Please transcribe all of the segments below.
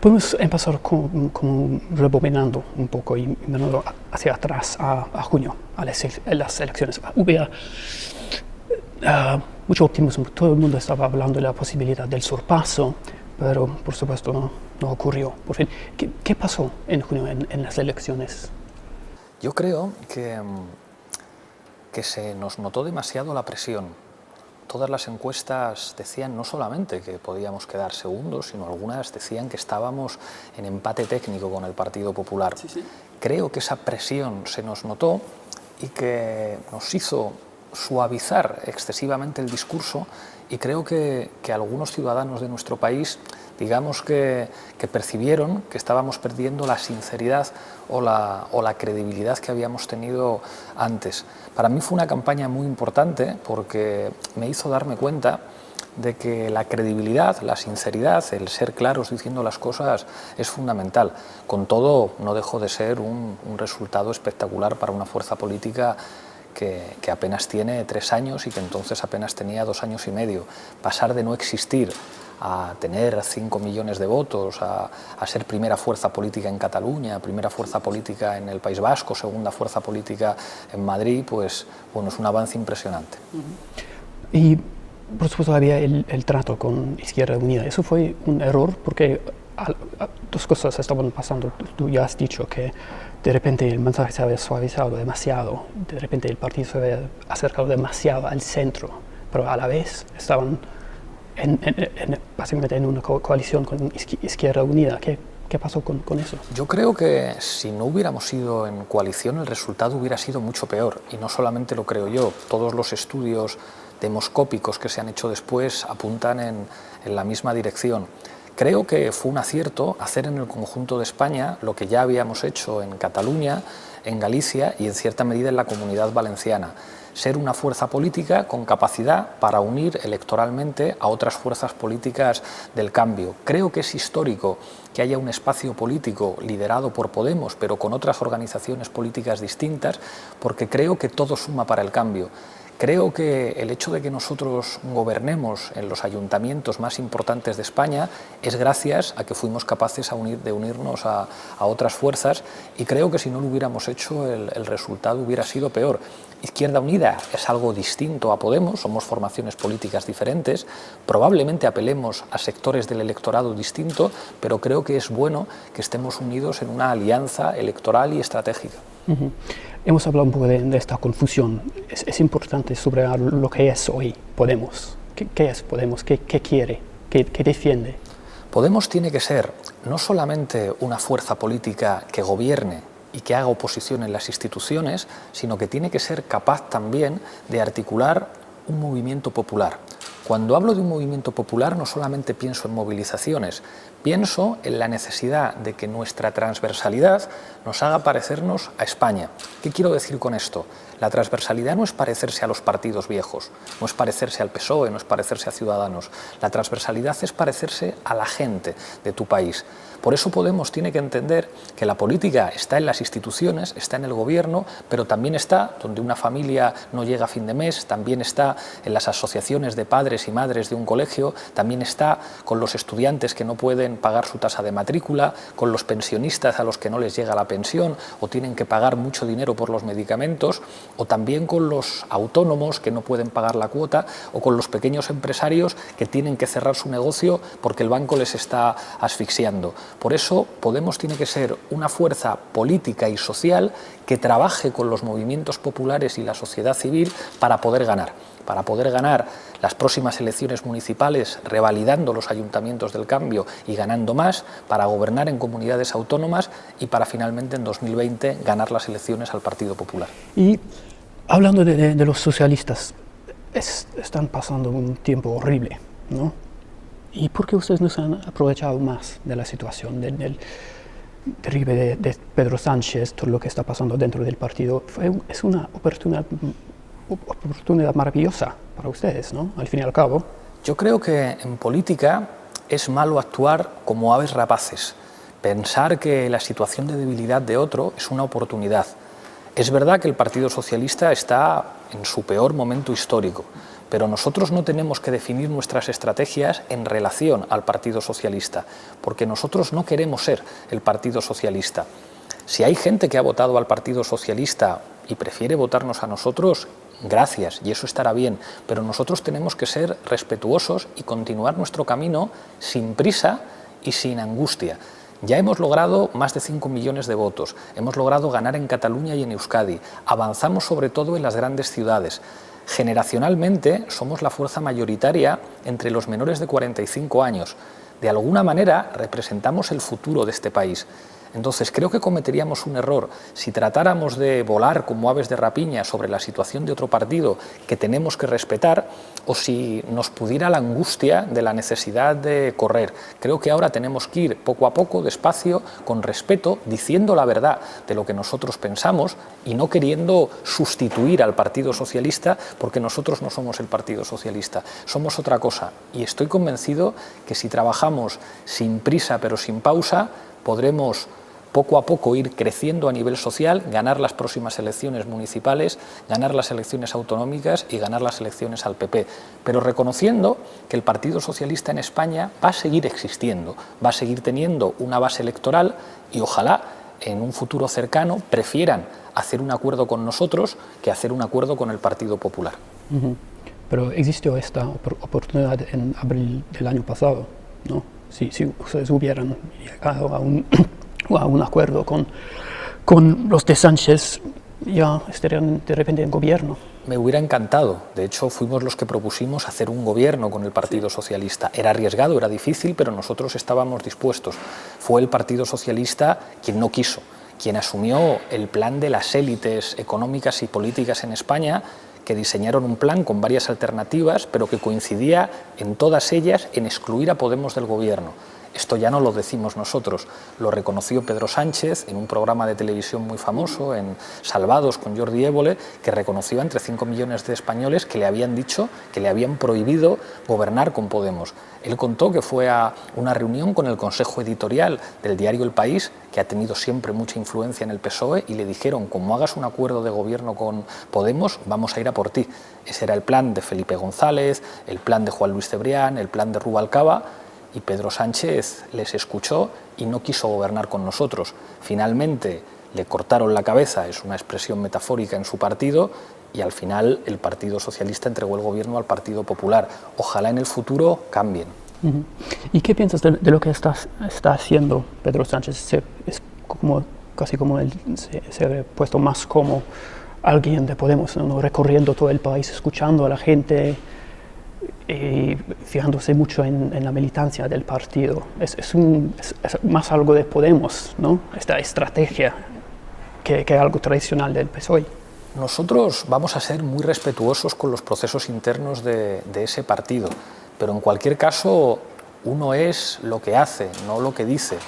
Podemos empezar como rebobinando un poco y mirando hacia atrás a junio, a las elecciones. Hubo mucho optimismo, todo el mundo estaba hablando de la posibilidad del sorpaso, pero por supuesto no ocurrió. Por fin, ¿qué pasó en junio en las elecciones? Yo creo que se nos notó demasiado la presión. Todas las encuestas decían no solamente que podíamos quedar segundos, sino algunas decían que estábamos en empate técnico con el Partido Popular. Sí. Creo que esa presión se nos notó y que nos hizo suavizar excesivamente el discurso, y creo que algunos ciudadanos de nuestro país, digamos que percibieron que estábamos perdiendo la sinceridad o la credibilidad que habíamos tenido antes. Para mí fue una campaña muy importante porque me hizo darme cuenta de que la credibilidad, la sinceridad, el ser claros diciendo las cosas es fundamental. Con todo, no dejó de ser un resultado espectacular para una fuerza política que apenas tiene 3 años y que entonces apenas tenía 2 años y medio. Pasar de no existir a tener 5 millones de votos, a ser primera fuerza política en Cataluña, primera fuerza política en el País Vasco, segunda fuerza política en Madrid, pues bueno, es un avance impresionante. Y por supuesto había el trato con Izquierda Unida. Eso fue un error porque dos cosas estaban pasando. Tú ya has dicho que de repente el mensaje se había suavizado demasiado, de repente el partido se había acercado demasiado al centro, pero a la vez estaban básicamente en una coalición con Izquierda Unida. ¿Qué pasó con eso? Yo creo que si no hubiéramos ido en coalición el resultado hubiera sido mucho peor, y no solamente lo creo yo, todos los estudios demoscópicos que se han hecho después apuntan en la misma dirección. Creo que fue un acierto hacer en el conjunto de España lo que ya habíamos hecho en Cataluña, en Galicia y en cierta medida en la Comunidad Valenciana. Ser una fuerza política con capacidad para unir electoralmente a otras fuerzas políticas del cambio. Creo que es histórico que haya un espacio político liderado por Podemos, pero con otras organizaciones políticas distintas, porque creo que todo suma para el cambio. Creo que el hecho de que nosotros gobernemos en los ayuntamientos más importantes de España es gracias a que fuimos capaces de unirnos a otras fuerzas, y creo que si no lo hubiéramos hecho el resultado hubiera sido peor. Izquierda Unida es algo distinto a Podemos, somos formaciones políticas diferentes, probablemente apelemos a sectores del electorado distinto, pero creo que es bueno que estemos unidos en una alianza electoral y estratégica. Hemos hablado un poco de esta confusión. Es importante subrayar lo que es hoy Podemos. ¿Qué es Podemos? ¿Qué quiere? ¿Qué defiende? Podemos tiene que ser no solamente una fuerza política que gobierne y que haga oposición en las instituciones, sino que tiene que ser capaz también de articular un movimiento popular. Cuando hablo de un movimiento popular no solamente pienso en movilizaciones, pienso en la necesidad de que nuestra transversalidad nos haga parecernos a España. ¿Qué quiero decir con esto? La transversalidad no es parecerse a los partidos viejos, no es parecerse al PSOE, no es parecerse a Ciudadanos. La transversalidad es parecerse a la gente de tu país. Por eso Podemos tiene que entender que la política está en las instituciones, está en el gobierno, pero también está donde una familia no llega a fin de mes, también está en las asociaciones de padres y madres de un colegio, también está con los estudiantes que no pueden pagar su tasa de matrícula, con los pensionistas a los que no les llega la pensión o tienen que pagar mucho dinero por los medicamentos, o también con los autónomos que no pueden pagar la cuota, o con los pequeños empresarios que tienen que cerrar su negocio porque el banco les está asfixiando. Por eso Podemos tiene que ser una fuerza política y social que trabaje con los movimientos populares y la sociedad civil para poder ganar las próximas elecciones municipales, revalidando los ayuntamientos del cambio y ganando más, para gobernar en comunidades autónomas y para finalmente en 2020 ganar las elecciones al Partido Popular. Y hablando de los socialistas, están pasando un tiempo horrible, ¿no? ¿Y por qué ustedes no se han aprovechado más de la situación, del derribe de Pedro Sánchez, todo lo que está pasando dentro del partido? Es una oportunidad maravillosa para ustedes, ¿no? Al fin y al cabo. Yo creo que en política es malo actuar como aves rapaces, pensar que la situación de debilidad de otro es una oportunidad. Es verdad que el Partido Socialista está en su peor momento histórico, Pero nosotros no tenemos que definir nuestras estrategias en relación al Partido Socialista, porque nosotros no queremos ser el Partido Socialista. Si hay gente que ha votado al Partido Socialista y prefiere votarnos a nosotros, gracias, y eso estará bien, pero nosotros tenemos que ser respetuosos y continuar nuestro camino sin prisa y sin angustia. Ya hemos logrado más de 5 millones de votos, hemos logrado ganar en Cataluña y en Euskadi, avanzamos sobre todo en las grandes ciudades. Generacionalmente somos la fuerza mayoritaria entre los menores de 45 años. De alguna manera representamos el futuro de este país. Entonces creo que cometeríamos un error si tratáramos de volar como aves de rapiña sobre la situación de otro partido que tenemos que respetar, o si nos pudiera la angustia de la necesidad de correr. Creo que ahora tenemos que ir poco a poco, despacio, con respeto, diciendo la verdad de lo que nosotros pensamos y no queriendo sustituir al Partido Socialista, porque nosotros no somos el Partido Socialista, somos otra cosa. Y estoy convencido que si trabajamos sin prisa pero sin pausa, podremos poco a poco ir creciendo a nivel social, ganar las próximas elecciones municipales, ganar las elecciones autonómicas y ganar las elecciones al PP, pero reconociendo que el Partido Socialista en España va a seguir existiendo, va a seguir teniendo una base electoral y ojalá en un futuro cercano prefieran hacer un acuerdo con nosotros que hacer un acuerdo con el Partido Popular. Pero existió esta oportunidad en abril del año pasado, ¿no? Si ustedes hubieran llegado a un acuerdo con los de Sánchez, ya estarían de repente en gobierno. Me hubiera encantado. De hecho, fuimos los que propusimos hacer un gobierno con el Partido Socialista. Era arriesgado, era difícil, pero nosotros estábamos dispuestos. Fue el Partido Socialista quien no quiso, quien asumió el plan de las élites económicas y políticas en España, que diseñaron un plan con varias alternativas, pero que coincidía en todas ellas en excluir a Podemos del gobierno. Esto ya no lo decimos nosotros, lo reconoció Pedro Sánchez en un programa de televisión muy famoso, en Salvados con Jordi Évole, que reconoció entre 5 millones de españoles que le habían dicho que le habían prohibido gobernar con Podemos. Él contó que fue a una reunión con el consejo editorial del diario El País, que ha tenido siempre mucha influencia en el PSOE, y le dijeron: como hagas un acuerdo de gobierno con Podemos, vamos a ir a por ti. Ese era el plan de Felipe González, el plan de Juan Luis Cebrián, el plan de Rubalcaba, y Pedro Sánchez les escuchó y no quiso gobernar con nosotros. Finalmente le cortaron la cabeza, es una expresión metafórica, en su partido, y al final el Partido Socialista entregó el gobierno al Partido Popular. Ojalá en el futuro cambien. ¿Y qué piensas de lo que está haciendo Pedro Sánchez? Es casi como él se ha puesto más como alguien de Podemos, ¿no? Recorriendo todo el país, escuchando a la gente y fijándose mucho en la militancia del partido. Es más algo de Podemos, ¿no? Esta estrategia que algo tradicional del PSOE. Nosotros vamos a ser muy respetuosos con los procesos internos de ese partido, pero en cualquier caso uno es lo que hace, no lo que dice.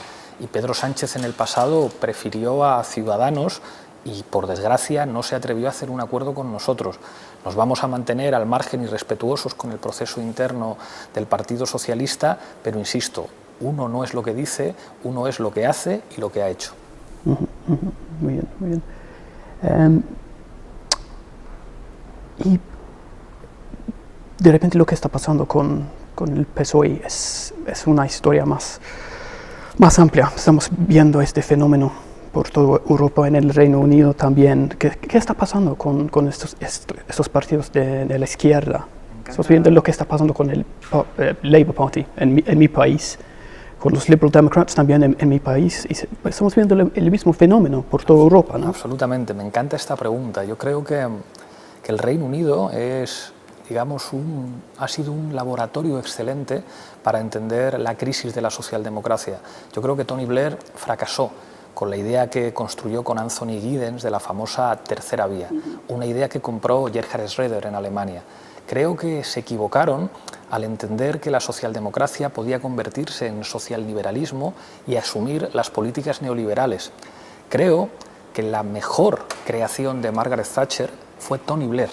Y Pedro Sánchez en el pasado prefirió a Ciudadanos y, por desgracia, no se atrevió a hacer un acuerdo con nosotros. Nos vamos a mantener al margen y respetuosos con el proceso interno del Partido Socialista, pero insisto, uno no es lo que dice, uno es lo que hace y lo que ha hecho. Muy bien, muy bien. Y de repente lo que está pasando con el PSOE es una historia más amplia. Estamos viendo este fenómeno por toda Europa, en el Reino Unido también. ¿Qué está pasando con estos partidos de la izquierda? Estamos viendo lo que está pasando con el Labour Party en mi país, con los Liberal Democrats también en mi país, y estamos viendo el mismo fenómeno por toda Europa, ¿no? Absolutamente, me encanta esta pregunta. Yo creo que el Reino Unido es, digamos, ha sido un laboratorio excelente para entender la crisis de la socialdemocracia. Yo creo que Tony Blair fracasó con la idea que construyó con Anthony Giddens de la famosa tercera vía, una idea que compró Gerhard Schroeder en Alemania. Creo que se equivocaron al entender que la socialdemocracia podía convertirse en socialliberalismo y asumir las políticas neoliberales. Creo que la mejor creación de Margaret Thatcher fue Tony Blair,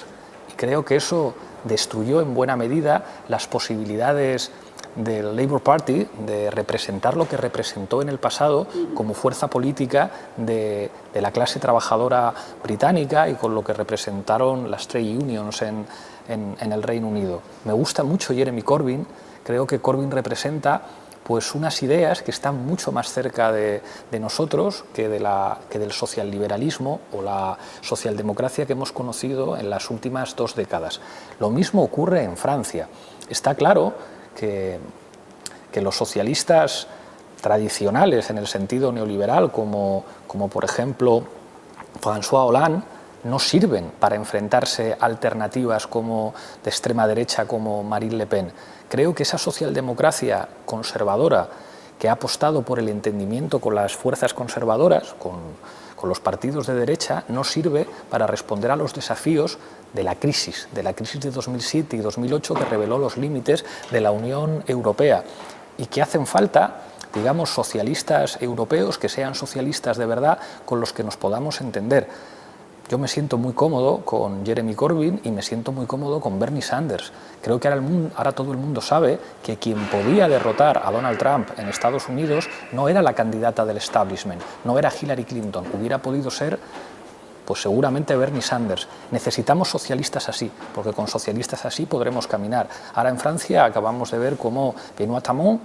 y creo que eso destruyó en buena medida las posibilidades del Labour Party de representar lo que representó en el pasado como fuerza política de la clase trabajadora británica, y con lo que representaron las trade unions en en el Reino Unido. Me gusta mucho Jeremy Corbyn, creo que Corbyn representa pues unas ideas que están mucho más cerca de nosotros que del socialliberalismo o la socialdemocracia que hemos conocido en las últimas 2 décadas. Lo mismo ocurre en Francia. Está claro que los socialistas tradicionales en el sentido neoliberal, como por ejemplo François Hollande, no sirven para enfrentarse a alternativas como de extrema derecha como Marine Le Pen. Creo que esa socialdemocracia conservadora que ha apostado por el entendimiento con las fuerzas conservadoras, con los partidos de derecha, no sirve para responder a los desafíos de la crisis de 2007 y 2008 que reveló los límites de la Unión Europea y que hacen falta, digamos, socialistas europeos que sean socialistas de verdad con los que nos podamos entender. Yo me siento muy cómodo con Jeremy Corbyn y me siento muy cómodo con Bernie Sanders. Creo que ahora todo el mundo sabe que quien podía derrotar a Donald Trump en Estados Unidos no era la candidata del establishment, no era Hillary Clinton, hubiera podido ser pues seguramente Bernie Sanders. Necesitamos socialistas así, porque con socialistas así podremos caminar. Ahora en Francia acabamos de ver cómo Benoît Hamon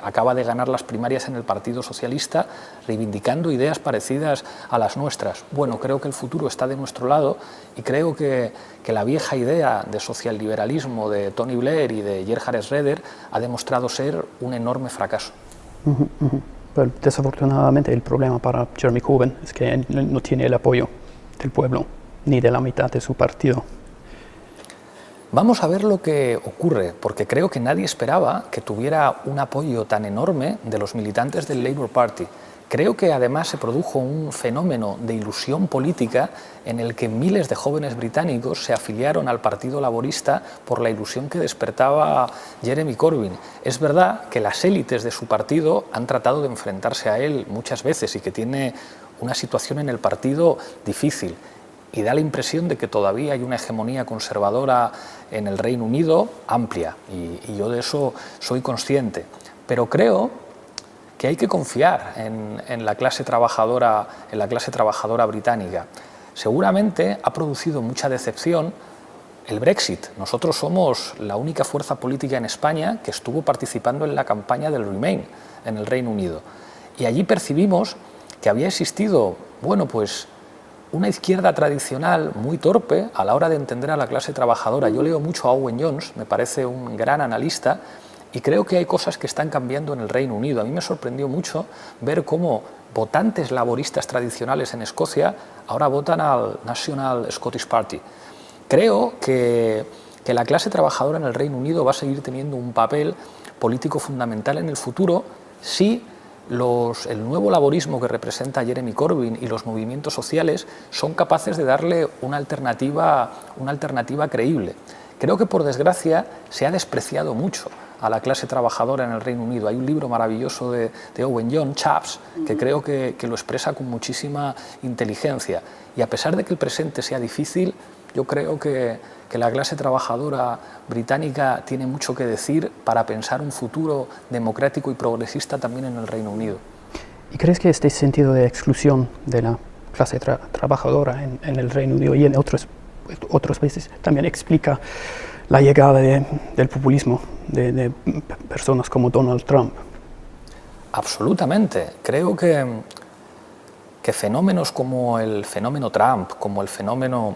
acaba de ganar las primarias en el Partido Socialista, reivindicando ideas parecidas a las nuestras. Bueno, creo que el futuro está de nuestro lado y creo que la vieja idea de socialliberalismo de Tony Blair y de Gerhard Schroeder ha demostrado ser un enorme fracaso. Pero desafortunadamente el problema para Jeremy Corbyn es que él no tiene el apoyo del pueblo, ni de la mitad de su partido. Vamos a ver lo que ocurre, porque creo que nadie esperaba que tuviera un apoyo tan enorme de los militantes del Labour Party. Creo que además se produjo un fenómeno de ilusión política en el que miles de jóvenes británicos se afiliaron al Partido Laborista por la ilusión que despertaba Jeremy Corbyn. Es verdad que las élites de su partido han tratado de enfrentarse a él muchas veces y que tiene una situación en el partido difícil. Y da la impresión de que todavía hay una hegemonía conservadora en el Reino Unido amplia, y yo de eso soy consciente. Pero creo que hay que confiar en la clase trabajadora británica. Seguramente ha producido mucha decepción el Brexit. Nosotros somos la única fuerza política en España que estuvo participando en la campaña del Remain en el Reino Unido. Y allí percibimos que había existido, bueno, pues una izquierda tradicional muy torpe a la hora de entender a la clase trabajadora. Yo leo mucho a Owen Jones, me parece un gran analista, y creo que hay cosas que están cambiando en el Reino Unido. A mí me sorprendió mucho ver cómo votantes laboristas tradicionales en Escocia ahora votan al National Scottish Party. Creo que la clase trabajadora en el Reino Unido va a seguir teniendo un papel político fundamental en el futuro si el nuevo laborismo que representa Jeremy Corbyn y los movimientos sociales son capaces de darle una alternativa creíble. Creo que por desgracia se ha despreciado mucho a la clase trabajadora en el Reino Unido. Hay un libro maravilloso de Owen Jones, Chaps, que creo que lo expresa con muchísima inteligencia. Y a pesar de que el presente sea difícil, yo creo que la clase trabajadora británica tiene mucho que decir para pensar un futuro democrático y progresista también en el Reino Unido. ¿Y crees que este sentido de exclusión de la clase trabajadora en el Reino Unido y en otros países también explica la llegada del populismo de personas como Donald Trump? Absolutamente. Creo que fenómenos como el fenómeno Trump, como el fenómeno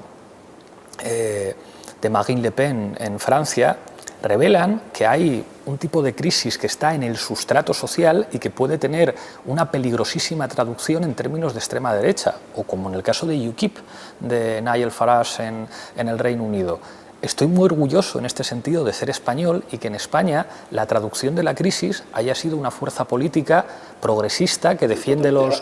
de Marine Le Pen en Francia, revelan que hay un tipo de crisis que está en el sustrato social y que puede tener una peligrosísima traducción en términos de extrema derecha, o como en el caso de UKIP, de Nigel Farage en el Reino Unido. Estoy muy orgulloso en este sentido de ser español y que en España la traducción de la crisis haya sido una fuerza política progresista que defiende los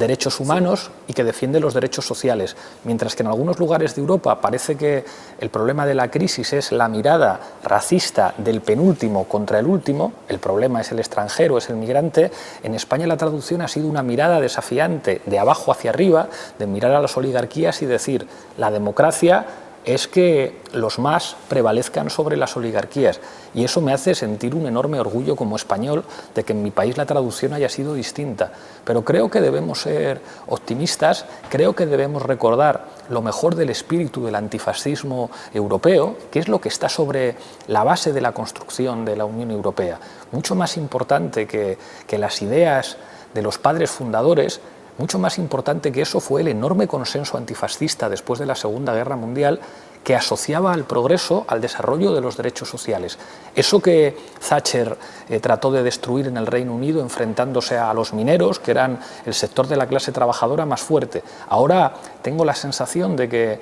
derechos humanos y que defiende los derechos sociales, mientras que en algunos lugares de Europa parece que el problema de la crisis es la mirada racista del penúltimo contra el último, el problema es el extranjero, es el migrante. En España la traducción ha sido una mirada desafiante de abajo hacia arriba, de mirar a las oligarquías y decir la democracia es que los más prevalezcan sobre las oligarquías, y eso me hace sentir un enorme orgullo como español de que en mi país la traducción haya sido distinta. Pero creo que debemos ser optimistas, creo que debemos recordar lo mejor del espíritu del antifascismo europeo, que es lo que está sobre la base de la construcción de la Unión Europea. Mucho más importante que las ideas de los padres fundadores, mucho más importante que eso fue el enorme consenso antifascista después de la Segunda Guerra Mundial, que asociaba al progreso al desarrollo de los derechos sociales. Eso que Thatcher trató de destruir en el Reino Unido enfrentándose a los mineros, que eran el sector de la clase trabajadora más fuerte. Ahora tengo la sensación de que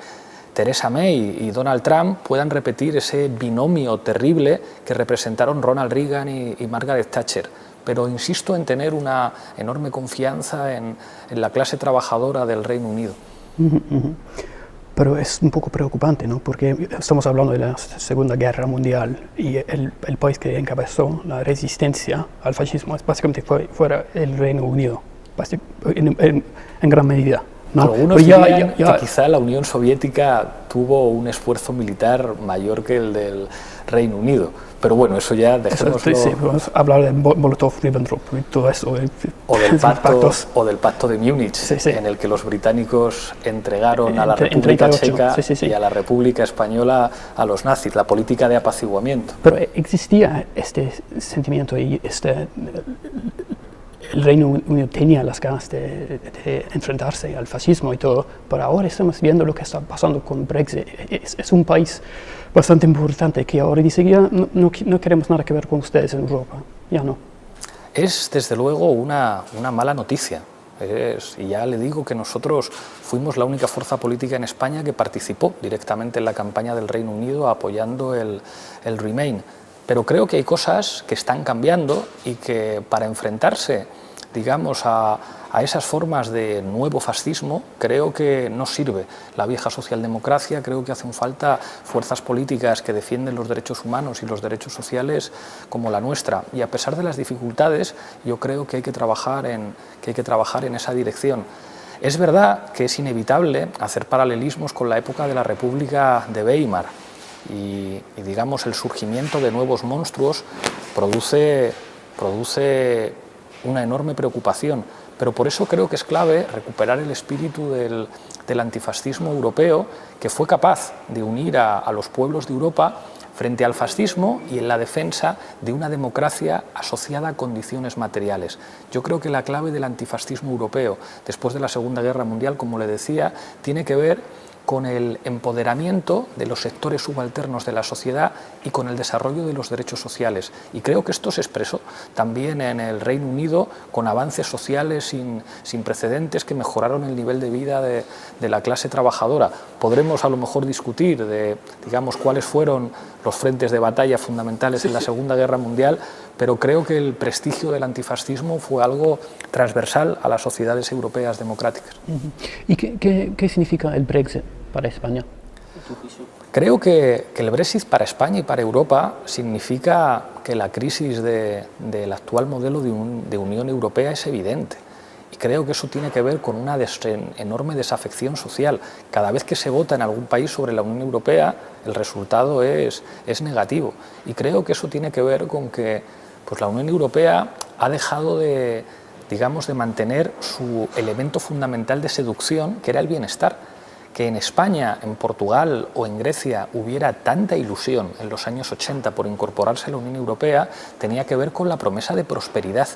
Theresa May y Donald Trump puedan repetir ese binomio terrible que representaron Ronald Reagan y Margaret Thatcher. Pero insisto en tener una enorme confianza en la clase trabajadora del Reino Unido. Pero es un poco preocupante, ¿no? Porque estamos hablando de la Segunda Guerra Mundial y el país que encabezó la resistencia al fascismo básicamente fue el Reino Unido, en gran medida, ¿no? Algunos dirían que quizá la Unión Soviética tuvo un esfuerzo militar mayor que el del Reino Unido. Pero bueno, eso ya dejémoslo. Sí, vamos a hablar de Molotov-Ribbentrop y todo eso. O del pacto de Múnich, en el que los británicos entregaron a la República Checa y a la República Española a los nazis, la política de apaciguamiento. Pero existía este sentimiento y el Reino Unido tenía las ganas de enfrentarse al fascismo y todo, pero ahora estamos viendo lo que está pasando con Brexit. Es un país bastante importante que ahora dice ya no queremos nada que ver con ustedes en Europa, ya no. Es desde luego una mala noticia. Y ya le digo que nosotros fuimos la única fuerza política en España que participó directamente en la campaña del Reino Unido apoyando el Remain. Pero creo que hay cosas que están cambiando y que para enfrentarse, digamos, a esas formas de nuevo fascismo, creo que no sirve la vieja socialdemocracia. Creo que hacen falta fuerzas políticas que defienden los derechos humanos y los derechos sociales como la nuestra. Y a pesar de las dificultades, yo creo que hay que trabajar en esa dirección. Es verdad que es inevitable hacer paralelismos con la época de la República de Weimar. Y digamos, el surgimiento de nuevos monstruos produce una enorme preocupación, pero por eso creo que es clave recuperar el espíritu del antifascismo europeo, que fue capaz de unir a los pueblos de Europa frente al fascismo y en la defensa de una democracia asociada a condiciones materiales. Yo creo que la clave del antifascismo europeo después de la Segunda Guerra Mundial, como le decía, tiene que ver con el empoderamiento de los sectores subalternos de la sociedad y con el desarrollo de los derechos sociales. Y creo que esto se expresó también en el Reino Unido con avances sociales sin precedentes que mejoraron el nivel de vida de la clase trabajadora. Podremos a lo mejor discutir de, digamos, cuáles fueron los frentes de batalla fundamentales en la Segunda Guerra Mundial, pero creo que el prestigio del antifascismo fue algo transversal a las sociedades europeas democráticas. ¿Y qué significa el Brexit para España? Creo que el Brexit para España y para Europa significa que la crisis del actual modelo de Unión Europea es evidente. Y creo que eso tiene que ver con una enorme desafección social. Cada vez que se vota en algún país sobre la Unión Europea, el resultado es negativo. Y creo que eso tiene que ver con que pues, la Unión Europea ha dejado de mantener su elemento fundamental de seducción, que era el bienestar. Que en España, en Portugal o en Grecia hubiera tanta ilusión en los años 80 por incorporarse a la Unión Europea tenía que ver con la promesa de prosperidad.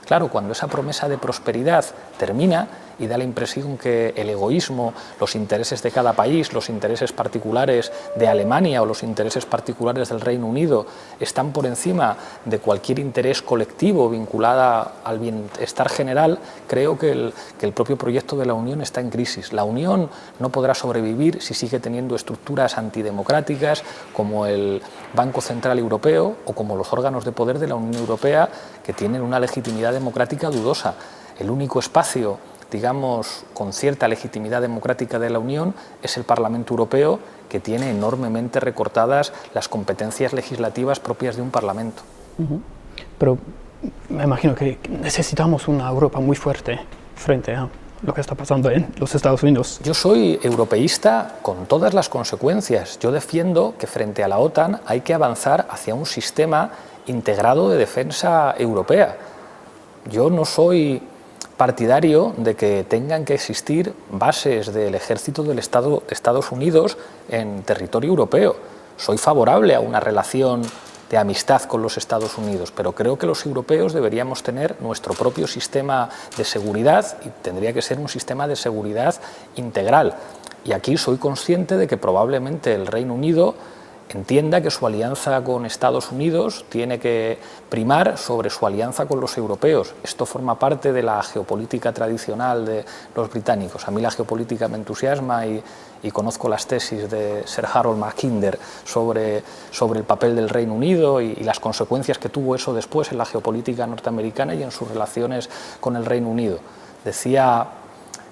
Claro, cuando esa promesa de prosperidad termina y da la impresión que el egoísmo, los intereses de cada país, los intereses particulares de Alemania o los intereses particulares del Reino Unido están por encima de cualquier interés colectivo vinculado al bienestar general, creo que el propio proyecto de la Unión está en crisis. La Unión no podrá sobrevivir si sigue teniendo estructuras antidemocráticas como el Banco Central Europeo o como los órganos de poder de la Unión Europea, que tienen una legitimidad democrática dudosa. El único espacio, digamos, con cierta legitimidad democrática de la Unión es el Parlamento Europeo, que tiene enormemente recortadas las competencias legislativas propias de un Parlamento. Pero me imagino que necesitamos una Europa muy fuerte frente a lo que está pasando en los Estados Unidos. Yo soy europeísta con todas las consecuencias. Yo defiendo que frente a la OTAN hay que avanzar hacia un sistema integrado de defensa europea. Yo no soy partidario de que tengan que existir bases del ejército del Estado de Estados Unidos en territorio europeo. Soy favorable a una relación de amistad con los Estados Unidos, pero creo que los europeos deberíamos tener nuestro propio sistema de seguridad y tendría que ser un sistema de seguridad integral. Y aquí soy consciente de que probablemente el Reino Unido entienda que su alianza con Estados Unidos tiene que primar sobre su alianza con los europeos. Esto forma parte de la geopolítica tradicional de los británicos. A mí la geopolítica me entusiasma y conozco las tesis de Sir Harold Mackinder sobre el papel del Reino Unido y las consecuencias que tuvo eso después en la geopolítica norteamericana y en sus relaciones con el Reino Unido. Decía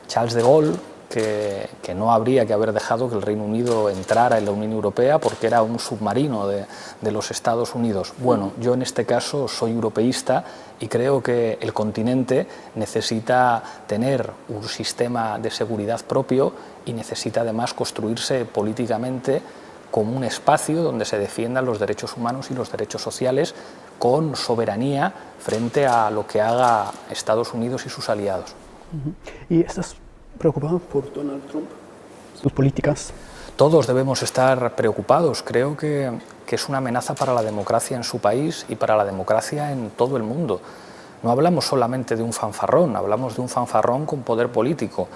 Charles de Gaulle que no habría que haber dejado que el Reino Unido entrara en la Unión Europea porque era un submarino de los Estados Unidos. Bueno, yo en este caso soy europeísta y creo que el continente necesita tener un sistema de seguridad propio y necesita además construirse políticamente como un espacio donde se defiendan los derechos humanos y los derechos sociales con soberanía frente a lo que haga Estados Unidos y sus aliados. ¿Y estás preocupado por Donald Trump, sus políticas? Todos debemos estar preocupados. Creo que es una amenaza para la democracia en su país y para la democracia en todo el mundo. No hablamos solamente de un fanfarrón, hablamos de un fanfarrón con poder político.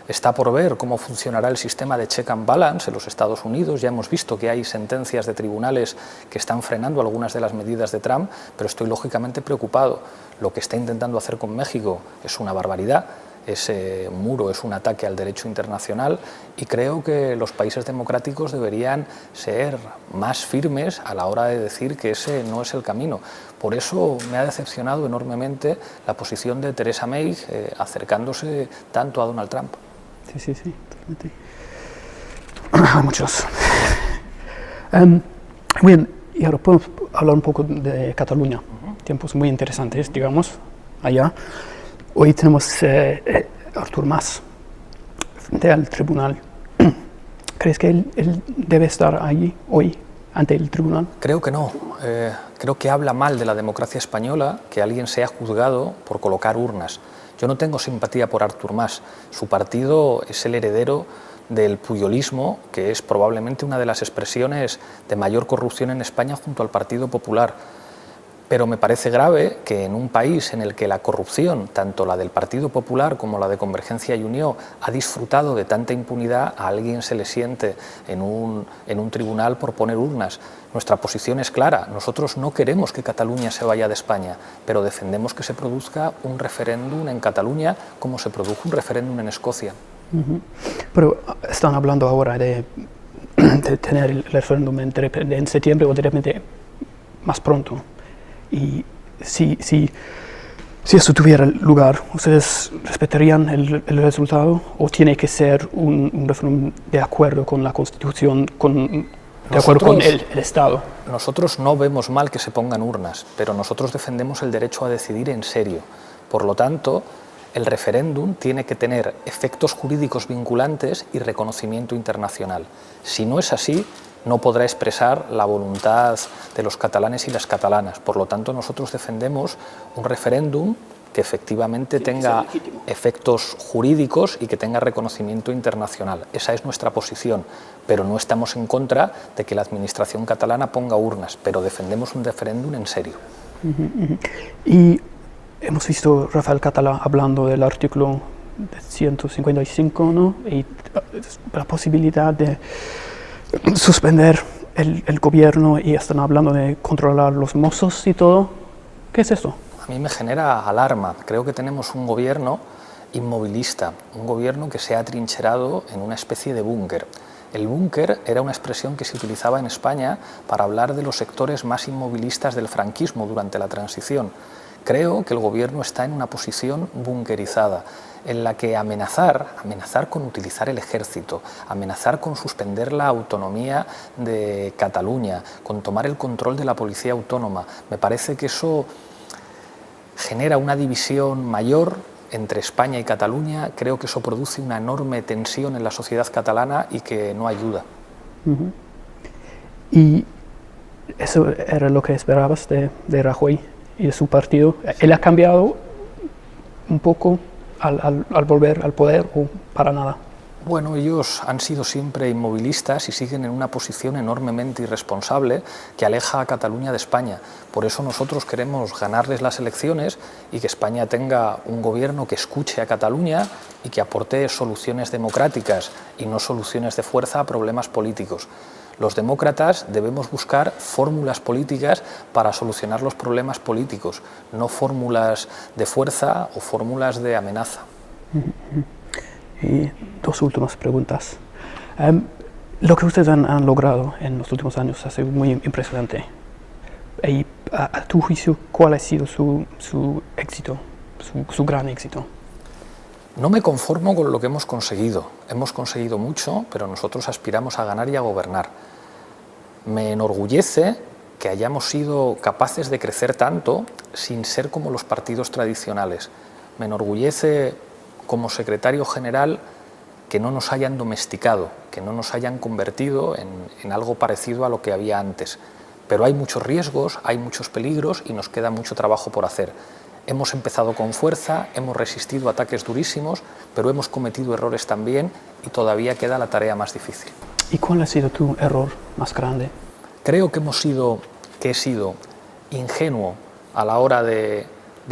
Está por ver cómo funcionará el sistema de check and balance en los Estados Unidos. Ya hemos visto que hay sentencias de tribunales que están frenando algunas de las medidas de Trump, pero estoy lógicamente preocupado. Lo que está intentando hacer con México es una barbaridad. Ese muro es un ataque al derecho internacional y creo que los países democráticos deberían ser más firmes a la hora de decir que ese no es el camino. Por eso me ha decepcionado enormemente la posición de Theresa May acercándose tanto a Donald Trump. Sí, totalmente. Hay muchos. Bien, y ahora podemos hablar un poco de Cataluña. Tiempos muy interesantes, digamos, allá. Hoy tenemos Artur Mas frente al tribunal. ¿Crees que él debe estar allí hoy ante el tribunal? Creo que no. Creo que habla mal de la democracia española que alguien sea juzgado por colocar urnas. Yo no tengo simpatía por Artur Mas. Su partido es el heredero del puyolismo, que es probablemente una de las expresiones de mayor corrupción en España junto al Partido Popular. Pero me parece grave que en un país en el que la corrupción, tanto la del Partido Popular como la de Convergencia y Unió, ha disfrutado de tanta impunidad, a alguien se le siente en un tribunal por poner urnas. Nuestra posición es clara. Nosotros no queremos que Cataluña se vaya de España, pero defendemos que se produzca un referéndum en Cataluña como se produjo un referéndum en Escocia. Pero están hablando ahora de tener el referéndum en septiembre o de repente más pronto. Y si eso tuviera lugar, ¿ustedes respetarían el resultado o tiene que ser un referéndum de acuerdo con la Constitución, de acuerdo con el Estado? Nosotros no vemos mal que se pongan urnas, pero nosotros defendemos el derecho a decidir en serio. Por lo tanto, el referéndum tiene que tener efectos jurídicos vinculantes y reconocimiento internacional. Si no es así, no podrá expresar la voluntad de los catalanes y las catalanas. Por lo tanto, nosotros defendemos un referéndum que efectivamente tenga efectos jurídicos y que tenga reconocimiento internacional. Esa es nuestra posición, pero no estamos en contra de que la administración catalana ponga urnas, pero defendemos un referéndum en serio. Y hemos visto a Rafael Català hablando del artículo 155, ¿no? Y la posibilidad de suspender el gobierno, y están hablando de controlar los mozos y todo. ¿Qué es eso? A mí me genera alarma. Creo que tenemos un gobierno inmovilista, un gobierno que se ha atrincherado en una especie de búnker. El búnker era una expresión que se utilizaba en España para hablar de los sectores más inmovilistas del franquismo durante la transición. Creo que el gobierno está en una posición bunkerizada, en la que amenazar con utilizar el ejército, amenazar con suspender la autonomía de Cataluña, con tomar el control de la policía autónoma, me parece que eso genera una división mayor entre España y Cataluña, creo que eso produce una enorme tensión en la sociedad catalana y que no ayuda. ¿Y eso era lo que esperabas de Rajoy y de su partido? ¿Él ha cambiado un poco al volver al poder o para nada? Bueno, ellos han sido siempre inmovilistas y siguen en una posición enormemente irresponsable que aleja a Cataluña de España. Por eso nosotros queremos ganarles las elecciones y que España tenga un gobierno que escuche a Cataluña y que aporte soluciones democráticas y no soluciones de fuerza a problemas políticos. Los demócratas debemos buscar fórmulas políticas para solucionar los problemas políticos, no fórmulas de fuerza o fórmulas de amenaza. Y dos últimas preguntas. Lo que ustedes han logrado en los últimos años ha sido muy impresionante. Y a tu juicio, ¿cuál ha sido su éxito, su gran éxito? No me conformo con lo que hemos conseguido. Hemos conseguido mucho, pero nosotros aspiramos a ganar y a gobernar. Me enorgullece que hayamos sido capaces de crecer tanto sin ser como los partidos tradicionales. Me enorgullece como secretario general que no nos hayan domesticado, que no nos hayan convertido en algo parecido a lo que había antes. Pero hay muchos riesgos, hay muchos peligros y nos queda mucho trabajo por hacer. Hemos empezado con fuerza, hemos resistido ataques durísimos, pero hemos cometido errores también y todavía queda la tarea más difícil. ¿Y cuál ha sido tu error más grande? Creo que he sido ingenuo a la hora de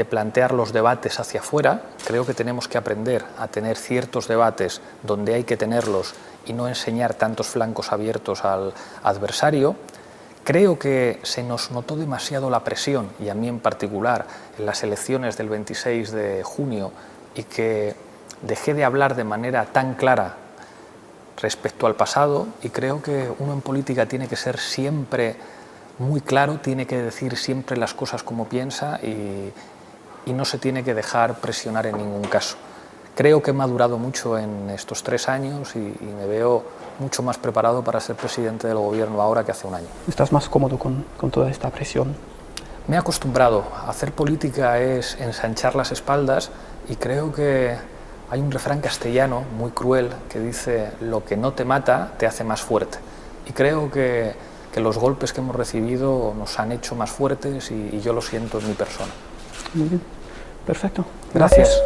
plantear los debates hacia afuera. Creo que tenemos que aprender a tener ciertos debates donde hay que tenerlos y no enseñar tantos flancos abiertos al adversario. Creo que se nos notó demasiado la presión, y a mí en particular, en las elecciones del 26 de junio, y que dejé de hablar de manera tan clara respecto al pasado, y creo que uno en política tiene que ser siempre muy claro, tiene que decir siempre las cosas como piensa y no se tiene que dejar presionar en ningún caso. Creo que he madurado mucho en estos 3 años y me veo mucho más preparado para ser presidente del gobierno ahora que hace un año. ¿Estás más cómodo con toda esta presión? Me he acostumbrado. Hacer política es ensanchar las espaldas y creo que hay un refrán castellano muy cruel que dice: lo que no te mata te hace más fuerte. Y creo que los golpes que hemos recibido nos han hecho más fuertes y yo lo siento en mi persona. Muy bien. Perfecto. Gracias.